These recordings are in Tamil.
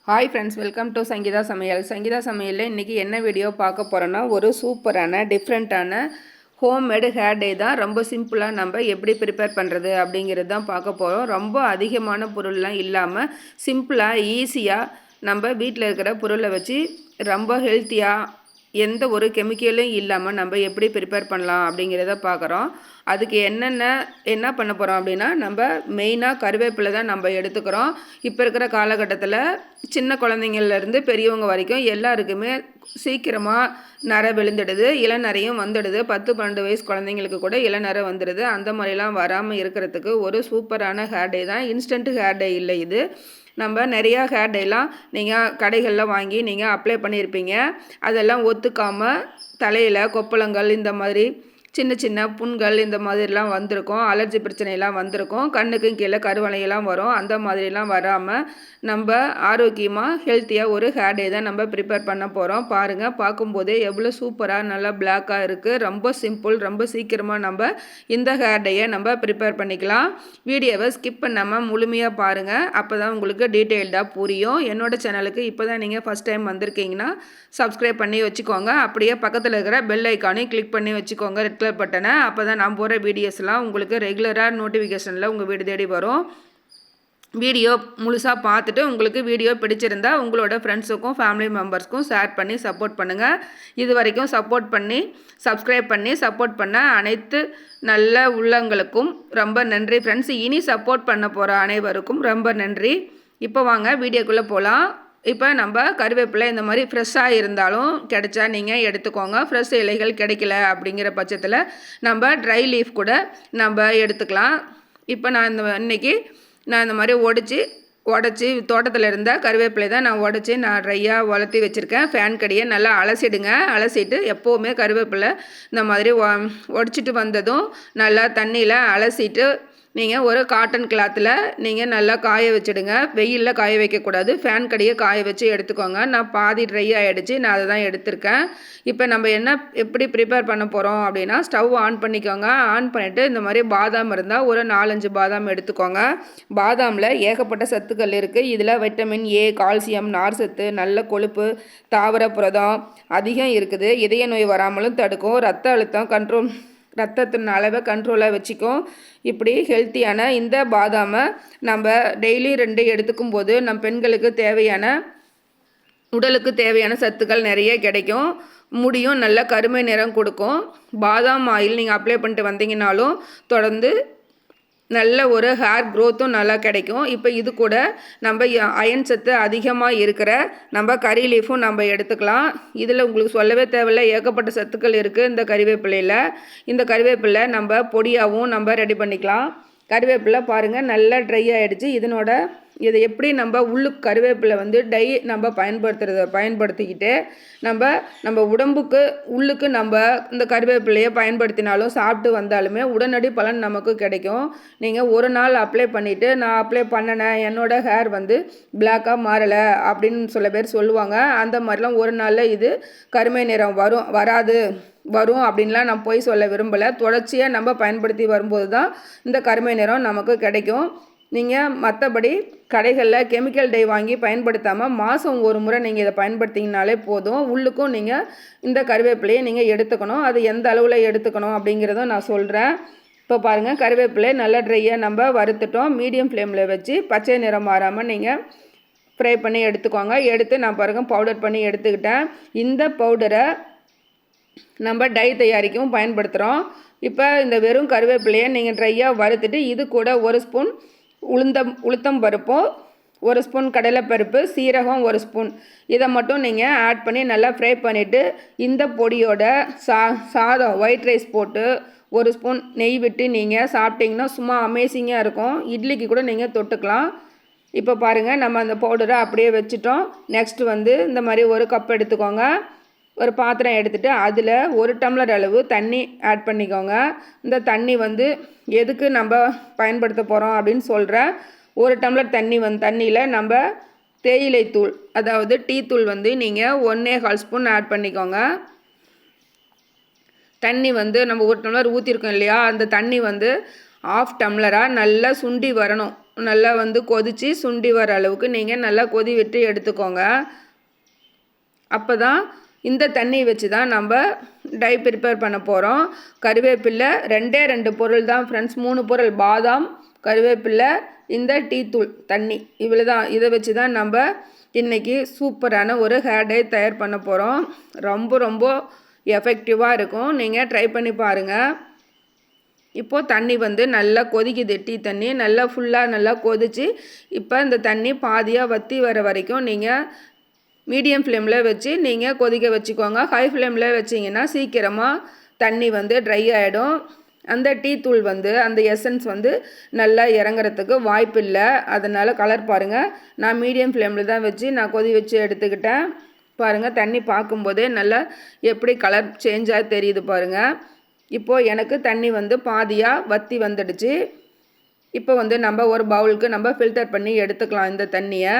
Hi friends, welcome to Sangeetha சமையல். சங்கீதா சமையலில் இன்றைக்கி என்ன வீடியோ பார்க்க போகிறோன்னா, ஒரு சூப்பரான டிஃப்ரெண்ட்டான ஹோம்மேடு ஹேர் டே தான். ரொம்ப சிம்பிளாக நம்ம எப்படி ப்ரிப்பேர் பண்ணுறது அப்படிங்கிறது தான் பார்க்க போகிறோம். ரொம்ப அதிகமான பொருள்லாம் இல்லாமல் சிம்பிளாக ஈஸியாக நம்ம வீட்டில் இருக்கிற பொருளை வச்சு ரொம்ப ஹெல்த்தியாக எந்த ஒரு கெமிக்கலும் இல்லாமல் நம்ம எப்படி ப்ரிப்பேர் பண்ணலாம் அப்படிங்கிறத பார்க்குறோம். அதுக்கு என்ன பண்ண போகிறோம் அப்படின்னா, நம்ம மெயினாக கருவேப்பிலை தான் நம்ம எடுத்துக்கிறோம். இப்போ இருக்கிற காலகட்டத்தில் சின்ன குழந்தைங்கள்லேருந்து பெரியவங்க வரைக்கும் எல்லாருக்குமே சீக்கிரமாக நரை விழுந்துடுது, இளநரையும் வந்துடுது. 10-12 வயசு குழந்தைங்களுக்கு கூட இளநரை வந்துடுது. அந்த மாதிரிலாம் வராமல் இருக்கிறதுக்கு ஒரு சூப்பரான ஹேர் டே தான். இன்ஸ்டன்ட் ஹேர் டே இல்லை இது. நம்ம நிறையா ஹேர் டேலாம் நீங்கள் கடைகளில் வாங்கி நீங்கள் அப்ளை பண்ணியிருப்பீங்க. அதெல்லாம் ஒத்துக்காமல் தலையில் கொப்பளங்கள், இந்த மாதிரி சின்ன சின்ன புண்கள் இந்த மாதிரிலாம் வந்திருக்கும். அலர்ஜி பிரச்சனைலாம் வந்திருக்கும். கண்ணுக்கும் கீழே கருவளையெல்லாம் வரும். அந்த மாதிரிலாம் வராமல் நம்ம ஆரோக்கியமாக ஹெல்த்தியாக ஒரு ஹேர் டே தான் நம்ம ப்ரிப்பேர் பண்ண போகிறோம். பாருங்கள், பார்க்கும்போதே எவ்வளோ சூப்பராக நல்லா பிளாக்காக இருக்குது. ரொம்ப சிம்பிள், ரொம்ப சீக்கிரமாக நம்ம இந்த ஹேர் டேயை நம்ம ப்ரிப்பேர் பண்ணிக்கலாம். வீடியோவை ஸ்கிப் பண்ணாமல் முழுமையாக பாருங்கள். அப்போ தான் உங்களுக்கு டீட்டெயில்டாக புரியும். என்னோடய சேனலுக்கு இப்போ தான் நீங்கள் ஃபஸ்ட் டைம் வந்திருக்கீங்கன்னா சப்ஸ்கிரைப் பண்ணி வச்சுக்கோங்க. அப்படியே பக்கத்தில் இருக்கிற பெல் ஐக்கானையும் கிளிக் பண்ணி வச்சுக்கோங்க, ரெட் கலர் பட்டனை. அப்போ தான் நான் போகிற வீடியோஸ்லாம் உங்களுக்கு ரெகுலராக நோட்டிஃபிகேஷனில் உங்கள் வீடு தேடி வரும். வீடியோ முழுசாக பார்த்துட்டு உங்களுக்கு வீடியோ பிடிச்சிருந்தா உங்களோட ஃப்ரெண்ட்ஸுக்கும் ஃபேமிலி மெம்பர்ஸ்க்கும் ஷேர் பண்ணி சப்போர்ட் பண்ணுங்கள். இது வரைக்கும் சப்ஸ்கிரைப் பண்ணி சப்போர்ட் பண்ண அனைத்து நல்ல உள்ளங்களுக்கும் ரொம்ப நன்றி ஃப்ரெண்ட்ஸ். இனி சப்போர்ட் பண்ண போகிற அனைவருக்கும் ரொம்ப நன்றி. இப்போ வாங்க வீடியோக்குள்ளே போகலாம். இப்போ நம்ம கருவேப்பிலை இந்த மாதிரி ஃப்ரெஷ்ஷாக இருந்தாலும் கிடைச்சா நீங்கள் எடுத்துக்கோங்க. ஃப்ரெஷ் இலைகள் கிடைக்கல அப்படிங்கிற பட்சத்தில் நம்ம ட்ரை லீஃப் கூட நம்ம எடுத்துக்கலாம். இப்போ இன்றைக்கி நான் இந்த மாதிரி உடச்சி தோட்டத்தில் இருந்த கருவேப்பிலை தான் நான் ட்ரையாக வளர்த்தி வச்சுருக்கேன். ஃபேன் கடியை நல்லா அலசிடுங்க. அலசிட்டு எப்போவுமே கருவேப்பிலை இந்த மாதிரி உடச்சிட்டு வந்ததும் நல்லா தண்ணியில் அலசிட்டு நீங்கள் ஒரு காட்டன் கிளாத்தில் நீங்கள் நல்லா காய வச்சுடுங்க. வெயிலில் காய வைக்கக்கூடாது, ஃபேன் கடியை காய வச்சு எடுத்துக்கோங்க. நான் பாதி ட்ரை ஆகிடுச்சு, நான் அதை தான் எடுத்திருக்கேன். இப்போ நம்ம எப்படி ப்ரிப்பேர் பண்ண போகிறோம் அப்படின்னா, ஸ்டவ் ஆன் பண்ணிக்கோங்க. ஆன் பண்ணிவிட்டு இந்த மாதிரி பாதாம் இருந்தால் ஒரு 4-5 பாதாம் எடுத்துக்கோங்க. பாதாமில் ஏகப்பட்ட சத்துக்கள் இருக்குது. இதில் வைட்டமின் ஏ, கால்சியம், நார் சத்து, நல்ல கொழுப்பு, தாவர புரதம் அதிகம் இருக்குது. இதய நோய் வராமலும் தடுக்கும். ரத்தத்தின் அளவை கண்ட்ரோலாக வச்சுக்கும். இப்படி ஹெல்த்தியான இந்த பாதாமை நம்ம டெய்லி 2 எடுத்துக்கும் போது நம் பெண்களுக்கு உடலுக்கு தேவையான சத்துக்கள் நிறைய கிடைக்கும். முடியும் நல்ல கருமை நிறம் கொடுக்கும். பாதாம் ஆயில் நீங்கள் அப்ளை பண்ணிட்டு வந்தீங்கன்னாலும் தொடர்ந்து நல்ல ஒரு ஹேர் க்ரோத்தும் நல்லா கிடைக்கும். இப்போ இது கூட நம்ம அயன் சத்து அதிகமாக இருக்கிற நம்ம கறி லீஃபும் நம்ம எடுத்துக்கலாம். இதில் உங்களுக்கு சொல்லவே தேவையில்லை, ஏகப்பட்ட சத்துக்கள் இருக்குது இந்த கறிவேப்பிலையில். இந்த கறிவேப்பிலை நம்ம பொடியாகவும் நம்ம ரெடி பண்ணிக்கலாம். கறிவேப்பிலை பாருங்கள் நல்லா ட்ரை ஆகிடுச்சு. இதை எப்படி நம்ம கருவேப்பிலை நம்ம பயன்படுத்திக்கிட்டு நம்ம உடம்புக்கு உள்ளுக்கு நம்ம இந்த கருவேப்பிலையை பயன்படுத்தினாலும் சாப்பிட்டு வந்தாலுமே உடனடி பலன் நமக்கு கிடைக்கும். நீங்கள் ஒரு நாள் அப்ளை பண்ணிவிட்டு நான் அப்ளை பண்ணினேன், என்னோடய ஹேர் பிளாக்காக மாறலை அப்படின்னு சில பேர் சொல்லுவாங்க. அந்த மாதிரிலாம் ஒரு நாளில் இது கருமை நிறம் வரும் அப்படின்லாம் நான் போய் சொல்ல விரும்பலை. தொடர்ச்சியாக நம்ம பயன்படுத்தி வரும்போது தான் இந்த கருமை நிறம் நமக்கு கிடைக்கும். நீங்கள் மற்றபடி கடைகளில் கெமிக்கல் டை வாங்கி பயன்படுத்தாமல் மாதம் ஒரு முறை நீங்கள் இதை பயன்படுத்திங்கனாலே போதும். உள்ளுக்கும் நீங்கள் இந்த கருவேப்பிலையை நீங்கள் எடுத்துக்கணும். அது எந்த அளவில் எடுத்துக்கணும் அப்படிங்கிறதும் நான் சொல்கிறேன். இப்போ பாருங்கள், கருவேப்பிலை நல்லா ட்ரையாக நம்ம வறுத்துட்டோம். மீடியம் ஃப்ளேமில் வச்சு பச்சை நிறம் மாறாமல் நீங்கள் ஃப்ரை பண்ணி எடுத்துக்கோங்க. எடுத்து நான் பவுடர் பண்ணி எடுத்துக்கிட்டேன். இந்த பவுடரை நம்ம டை தயாரிக்கவும் பயன்படுத்துகிறோம். இப்போ இந்த வெறும் கருவேப்பிலையை நீங்கள் ட்ரையாக வறுத்துட்டு இது கூட 1 ஸ்பூன் உளுத்தம் பருப்பும் 1 ஸ்பூன் கடலைப்பருப்பு, சீரகம் 1 ஸ்பூன் இதை மட்டும் நீங்கள் ஆட் பண்ணி நல்லா ஃப்ரை பண்ணிவிட்டு இந்த பொடியோட சாதம் ஒயிட் ரைஸ் போட்டு 1 ஸ்பூன் நெய் விட்டு நீங்கள் சாப்பிட்டிங்கன்னா சும்மா அமேசிங்காக இருக்கும். இட்லிக்கு கூட நீங்கள் தொட்டுக்கலாம். இப்போ பாருங்கள், நம்ம அந்த பவுடரை அப்படியே வச்சுட்டோம். நெக்ஸ்ட் இந்த மாதிரி 1 கப் எடுத்துக்கோங்க. ஒரு பாத்திரம் எடுத்துகிட்டு அதில் 1 டம்ளர் அளவு தண்ணி ஆட் பண்ணிக்கோங்க. இந்த தண்ணி எதுக்கு நம்ம பயன்படுத்த போகிறோம் அப்படின்னு சொல்கிறேன். 1 டம்ளர் தண்ணியில் நம்ம தேயிலை தூள், அதாவது டீ தூள் நீங்கள் 1.25 ஸ்பூன் ஆட் பண்ணிக்கோங்க. தண்ணி நம்ம 1 டம்ளர் ஊற்றிருக்கோம் இல்லையா, அந்த தண்ணி 1/2 டம்ளராக நல்லா சுண்டி வரணும். நல்லா வந்து கொதித்து சுண்டி வர அளவுக்கு நீங்கள் நல்லா கொதி விட்டு எடுத்துக்கோங்க. அப்போ தான் இந்த தண்ணி வச்சு தான் நம்ம டை ப்ரிப்பேர் பண்ண போகிறோம். கருவேப்பிலை 2 பொருள் தான் ஃப்ரெண்ட்ஸ், 3 பொருள், பாதாம், கருவேப்பிலை, இந்த டீ தூள், தண்ணி, இவ்வளோ தான். இதை வச்சு தான் நம்ம இன்றைக்கி சூப்பரான ஒரு ஹேர் டை தயார் பண்ண போகிறோம். ரொம்ப ரொம்ப எஃபெக்டிவாக இருக்கும். நீங்கள் ட்ரை பண்ணி பாருங்கள். இப்போது தண்ணி வந்து நல்லா கொதிக்குது. டீ தண்ணி நல்லா ஃபுல்லாக நல்லா கொதிச்சு இப்போ இந்த தண்ணி பாதியாக வற்றி வர வரைக்கும் நீங்கள் மீடியம் ஃப்ளேமில் வச்சு நீங்கள் கொதிக்க வச்சுக்கோங்க. ஹை ஃப்ளேமில் வச்சிங்கன்னா சீக்கிரமாக தண்ணி வந்து ட்ரை ஆகிடும். அந்த டீ தூள் வந்து அந்த எசன்ஸ் வந்து நல்லா இறங்குறதுக்கு வாய்ப்பு இல்லை. அதனால் கலர் பாருங்கள், நான் மீடியம் ஃப்ளேமில் தான் வச்சு நான் கொதி வச்சு எடுத்துக்கிட்டேன். பாருங்கள், தண்ணி பார்க்கும்போதே நல்லா எப்படி கலர் சேஞ்சாக தெரியுது பாருங்கள். இப்போது எனக்கு தண்ணி வந்து பாதியாக வற்றி வந்துடுச்சு. இப்போ வந்து நம்ம ஒரு பவுலுக்கு நம்ம ஃபில்டர் பண்ணி எடுத்துக்கலாம். இந்த தண்ணியை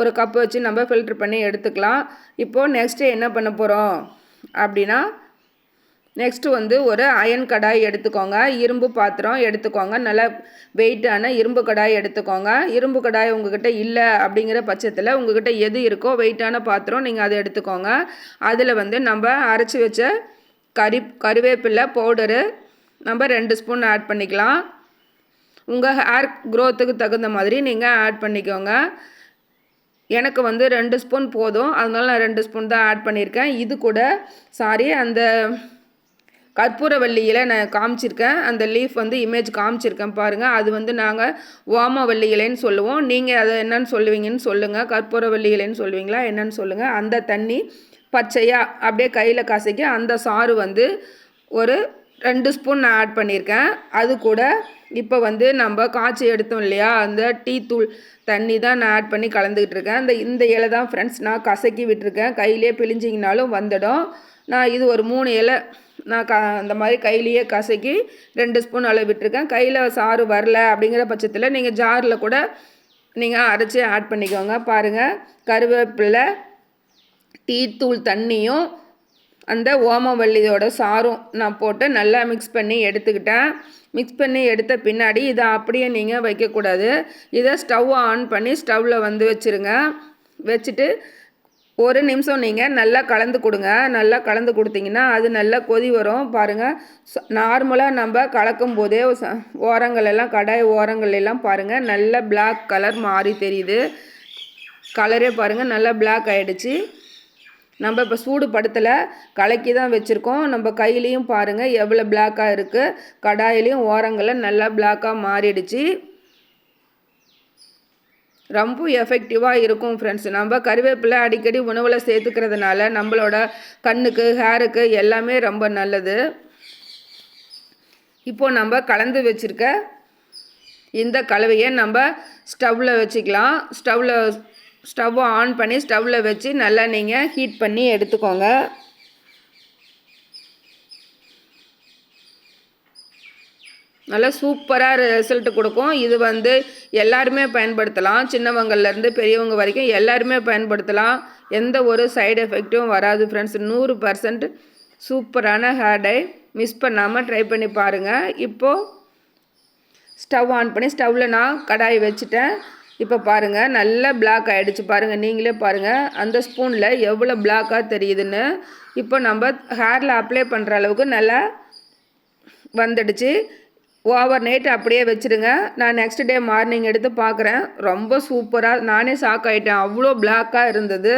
ஒரு கப்பு வச்சு நம்ம ஃபில்டர் பண்ணி எடுத்துக்கலாம். இப்போது நெக்ஸ்ட்டு என்ன பண்ண போகிறோம் அப்படின்னா, நெக்ஸ்ட்டு வந்து ஒரு அயன் கடாய் எடுத்துக்கோங்க. இரும்பு பாத்திரம் எடுத்துக்கோங்க. நல்லா வெயிட்டான இரும்பு கடாய் எடுத்துக்கோங்க. இரும்பு கடாய் உங்கள்கிட்ட இல்லை அப்படிங்கிற பட்சத்தில் உங்கள்கிட்ட எது இருக்கோ வெயிட்டான பாத்திரம் நீங்கள் அதை எடுத்துக்கோங்க. அதில் வந்து நம்ம அரைச்சி வச்ச கருவேப்பிலை பவுடரு நம்ம 2 ஸ்பூன் ஆட் பண்ணிக்கலாம். உங்கள் ஹேர் க்ரோத்துக்கு தகுந்த மாதிரி நீங்கள் ஆட் பண்ணிக்கோங்க. எனக்கு வந்து 2 ஸ்பூன் போதும், அதனால நான் 2 ஸ்பூன் தான் ஆட் பண்ணியிருக்கேன். இது கூட அந்த கற்பூரவள்ளி இலை நான் காமிச்சிருக்கேன். அந்த லீஃப் வந்து இமேஜ் காமிச்சிருக்கேன் பாருங்கள். அது வந்து நாங்கள் ஓமவள்ளி இலைன்னு சொல்லுவோம். நீங்கள் அதை என்னன்னு சொல்லுவீங்கன்னு சொல்லுங்கள். கற்பூரவள்ளி இலைன்னு சொல்லுவீங்களா என்னன்னு சொல்லுங்கள். அந்த தண்ணி பச்சையாக அப்படியே கையில் கசக்கி அந்த சாறு வந்து ஒரு 2 ஸ்பூன் நான் ஆட் பண்ணியிருக்கேன். அது கூட இப்போ வந்து நம்ம காய்ச்சி எடுத்தோம் இல்லையா, அந்த டீ தூள் தண்ணி தான் நான் ஆட் பண்ணி கலந்துக்கிட்டு இருக்கேன். இந்த இலை தான் ஃப்ரெண்ட்ஸ் நான் கசக்கி விட்டுருக்கேன். கையிலே பிழிஞ்சிங்கனாலும் வந்துடும். நான் இது ஒரு 3 இலை நான் அந்த மாதிரி கையிலேயே கசக்கி 2 ஸ்பூன் அளவு விட்டுருக்கேன். கையில் சாறு வரல அப்படிங்கிற பட்சத்தில் நீங்கள் ஜாரில் கூட நீங்கள் அரைச்சி ஆட் பண்ணிக்கோங்க. பாருங்கள், கருவேப்பிலை, டீ தூள் தண்ணியும் அந்த ஓமவல்லியோட சாரும் நான் போட்டு நல்லா மிக்ஸ் பண்ணி எடுத்துக்கிட்டேன். மிக்ஸ் பண்ணி எடுத்த பின்னாடி இதை அப்படியே நீங்கள் வைக்கக்கூடாது. இதை ஸ்டவ்வை ஆன் பண்ணி ஸ்டவ்வில் வந்து வச்சுருங்க. வச்சுட்டு 1 நிமிஷம் நீங்கள் நல்லா கலந்து கொடுங்க. நல்லா கலந்து கொடுத்தீங்கன்னா அது நல்லா கொதி வரும். பாருங்கள், நார்மலாக நம்ம கலக்கும் போதே ஓரங்கள் எல்லாம், கடாய் ஓரங்கள் எல்லாம் பாருங்கள் நல்லா பிளாக் கலர் மாறி தெரியுது. கலரே பாருங்கள் நல்லா பிளாக் ஆகிடுச்சு. நம்ம இப்போ சூடு படுத்தலை, கலக்கி தான் வச்சுருக்கோம். நம்ம கையிலையும் பாருங்கள் எவ்வளோ பிளாக்காக இருக்குது. கடாயிலையும் ஓரங்களில் நல்லா பிளாக்காக மாறிடுச்சு. ரொம்ப எஃபெக்டிவாக இருக்கும் ஃப்ரெண்ட்ஸ். நம்ம கருவேப்பிலை அடிக்கடி உணவில் சேர்த்துக்கிறதுனால நம்மளோட கண்ணுக்கு, ஹேருக்கு எல்லாமே ரொம்ப நல்லது. இப்போது நம்ம கலந்து வச்சுருக்க இந்த கலவையை நம்ம ஸ்டவ்வில் வச்சுக்கலாம். ஸ்டவ்வை ஆன் பண்ணி ஸ்டவ்வில் வச்சு நல்லா நீங்கள் ஹீட் பண்ணி எடுத்துக்கோங்க. நல்லா சூப்பராக ரிசல்ட் கொடுக்கும். இது வந்து எல்லாருமே பயன்படுத்தலாம். சின்னவங்கள்லேருந்து பெரியவங்க வரைக்கும் எல்லாருமே பயன்படுத்தலாம். எந்த ஒரு சைடு எஃபெக்ட்டும் வராது ஃப்ரெண்ட்ஸ். 100% சூப்பரான ஹேர் டை. மிஸ் பண்ணாமல் ட்ரை பண்ணி பாருங்கள். இப்போது ஸ்டவ் ஆன் பண்ணி ஸ்டவ்வில் நான் கடாய் வச்சுட்டேன். இப்போ பாருங்கள் நல்லா பிளாக் ஆகிடுச்சு. பாருங்கள், நீங்களே பாருங்கள் அந்த ஸ்பூனில் எவ்வளோ பிளாக்காக தெரியுதுன்னு. இப்போ நம்ம ஹேரில் அப்ளை பண்ணுற அளவுக்கு நல்லா வந்துடுச்சு. ஓவர் நைட் அப்படியே வச்சுருங்க. நான் நெக்ஸ்ட் டே மார்னிங் எடுத்து பார்க்குறேன். ரொம்ப சூப்பராக, நானே ஷாக் ஆகிட்டேன். அவ்வளோ பிளாக்காக இருந்தது,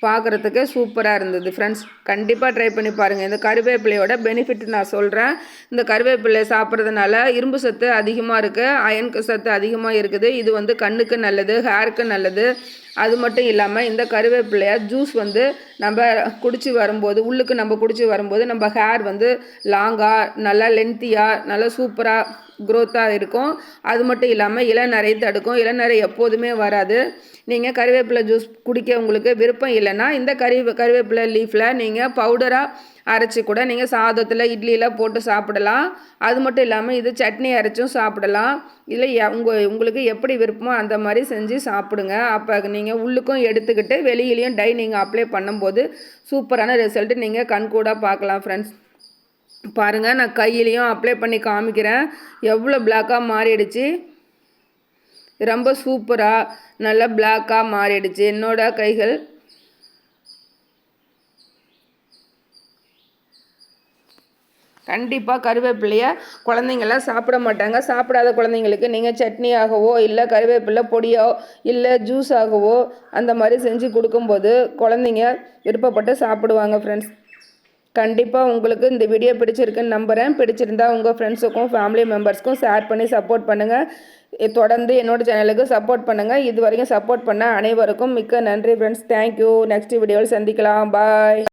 பார்க்குறதுக்கு சூப்பராக இருந்தது ஃப்ரெண்ட்ஸ். கண்டிப்பாக ட்ரை பண்ணி பாருங்கள். இந்த கருவேப்பிலையோட பெனிஃபிட் நான் சொல்கிறேன். இந்த கருவேப்பிலை சாப்பிட்றதுனால இரும்பு சத்து அதிகமாக இருக்குது, அயன் சத்து அதிகமாக இருக்குது. இது வந்து கண்ணுக்கு நல்லது, ஹேருக்கு நல்லது. அது மட்டும் இல்லாமல் இந்த கருவேப்பிலையை ஜூஸ் வந்து நம்ம குடிச்சு வரும்போது, உள்ளுக்கு நம்ம குடிச்சு வரும்போது நம்ம ஹேர் வந்து லாங்காக, நல்லா லென்த்தியாக, நல்லா சூப்பராக க்ரோத்தாக இருக்கும். அது மட்டும் இல்லாமல் இளநரை தடுக்கும். இளநரை எப்போதுமே வராது. நீங்கள் கருவேப்பிலை ஜூஸ் குடிக்க உங்களுக்கு விருப்பம் இல்லைன்னா இந்த கருவேப்பிலை லீஃபில் நீங்கள் பவுடராக அரைச்சி கூட நீங்கள் சாதத்தில், இட்லியில் போட்டு சாப்பிடலாம். அது மட்டும் இல்லாமல் இது சட்னி அரைச்சும் சாப்பிடலாம். இல்லை உங்களுக்கு எப்படி விருப்பமோ அந்த மாதிரி செஞ்சு சாப்பிடுங்க. அப்போ நீங்கள் உள்ளுக்கும் எடுத்துக்கிட்டு வெளியிலையும் டை நீங்கள் அப்ளை பண்ணும்போது சூப்பரான ரிசல்ட்டு நீங்கள் கண்கூட பார்க்கலாம் ஃப்ரெண்ட்ஸ். பாருங்கள், நான் கையிலையும் அப்ளை பண்ணி காமிக்கிறேன். எவ்வளோ பிளாக்காக மாறிடுச்சு. ரொம்ப சூப்பராக நல்லா பிளாக்காக மாறிடுச்சு. என்னோட கைகள் கண்டிப்பாக கருவேப்பிலையை குழந்தைங்கள்லாம் சாப்பிட மாட்டாங்க. சாப்பிடாத குழந்தைங்களுக்கு நீங்கள் சட்னியாகவோ இல்லை கருவேப்பிலை பொடியோ இல்லை ஜூஸாகவோ அந்த மாதிரி செஞ்சு கொடுக்கும்போது குழந்தைங்க விருப்பப்பட்டு சாப்பிடுவாங்க ஃப்ரெண்ட்ஸ். கண்டிப்பாக உங்களுக்கு இந்த வீடியோ பிடிச்சிருக்குன்னு நம்புகிறேன். பிடிச்சிருந்தா உங்கள் ஃப்ரெண்ட்ஸுக்கும் ஃபேமிலி மெம்பர்ஸ்க்கும் ஷேர் பண்ணி சப்போர்ட் பண்ணுங்கள். தொடர்ந்து என்னோடய சேனலுக்கு சப்போர்ட் பண்ணுங்கள். இது வரைக்கும் சப்போர்ட் பண்ண அனைவருக்கும் மிக்க நன்றி ஃப்ரெண்ட்ஸ். தேங்க்யூ. நெக்ஸ்ட் வீடியோவில் சந்திக்கலாம். பாய்.